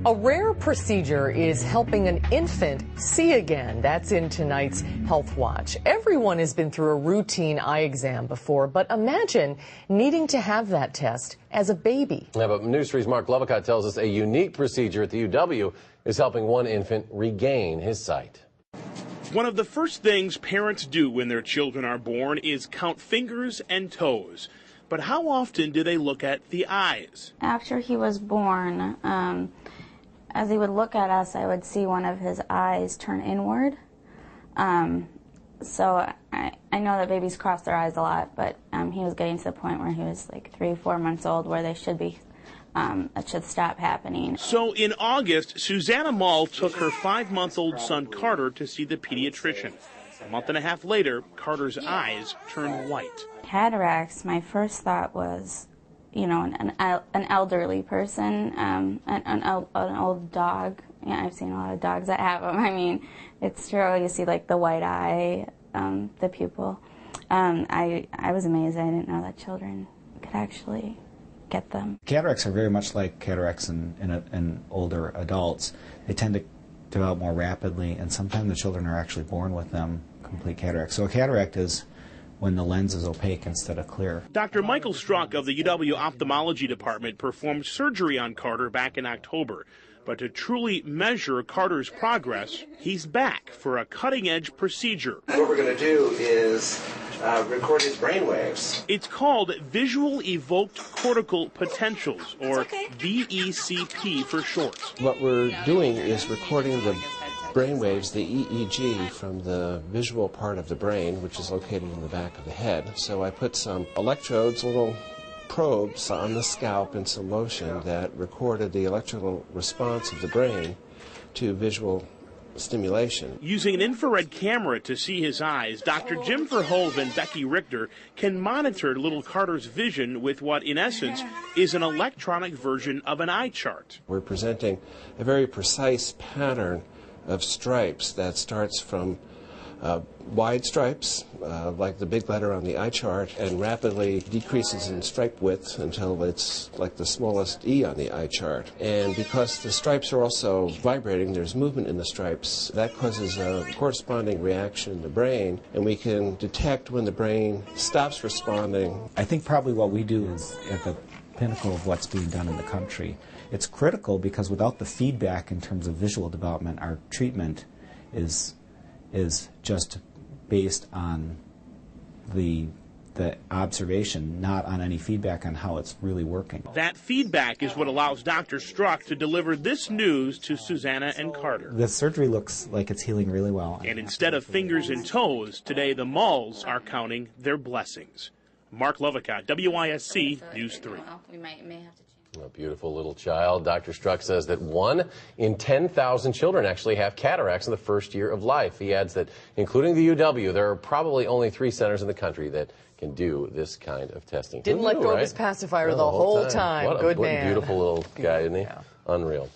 A rare procedure is helping an infant see again. That's in tonight's Health Watch. Everyone has been through a routine eye exam before, but imagine needing to have that test as a baby. Yeah, but News 3's Marc Lovicott tells us a unique procedure at the UW is helping one infant regain his sight. One of the first things parents do when their children are born is count fingers and toes. But how often do they look at the eyes? After he was born, as he would look at us, I would see one of his eyes turn inward. So I know that babies cross their eyes a lot, but he was getting to the point where he was like 3, 4 months old where they should be, it should stop happening. So in August, Susanna Mall took her 5-month-old son Carter to see the pediatrician. A month and a half later, Carter's eyes turned white. Cataracts, my first thought was, you know, an elderly person, an old dog. Yeah, I've seen a lot of dogs that have them. I mean, it's true. You see, like, the white eye, the pupil. I was amazed. I didn't know that children could actually get them. Cataracts are very much like cataracts in older adults. They tend to develop more rapidly, and sometimes the children are actually born with them, complete cataracts. So a cataract is when the lens is opaque instead of clear. Dr. Michael Struck of the UW Ophthalmology Department performed surgery on Carter back in October. But to truly measure Carter's progress, he's back for a cutting-edge procedure. What we're going to do is record his brain waves. It's called Visual Evoked Cortical Potentials, or VECP for short. What we're doing is recording the brain waves, the EEG, from the visual part of the brain, which is located in the back of the head. So I put some electrodes, little probes on the scalp and some lotion that recorded the electrical response of the brain to visual stimulation. Using an infrared camera to see his eyes, Dr. Jim Verhoeven and Becky Richter can monitor little Carter's vision with what, in essence, is an electronic version of an eye chart. We're presenting a very precise pattern of stripes that starts from wide stripes, like the big letter on the eye chart, and rapidly decreases in stripe width until it's like the smallest E on the eye chart. And because the stripes are also vibrating, there's movement in the stripes, that causes a corresponding reaction in the brain, and we can detect when the brain stops responding. I think probably what we do is at the pinnacle of what's being done in the country. It's critical because without the feedback in terms of visual development, our treatment is just based on the observation, not on any feedback on how it's really working. That feedback is what allows Dr. Struck to deliver this news to Susanna and Carter. The surgery looks like it's healing really well. And instead of fingers and toes, today the Malls are counting their blessings. Marc Lovicott, WISC News 3. We may have to change. A beautiful little child. Dr. Struck says that 1 in 10,000 children actually have cataracts in the first year of life. He adds that, including the UW, there are probably only 3 centers in the country that can do this kind of testing. Didn't let go of his pacifier the whole time. What a beautiful little guy, isn't he? Yeah. Unreal.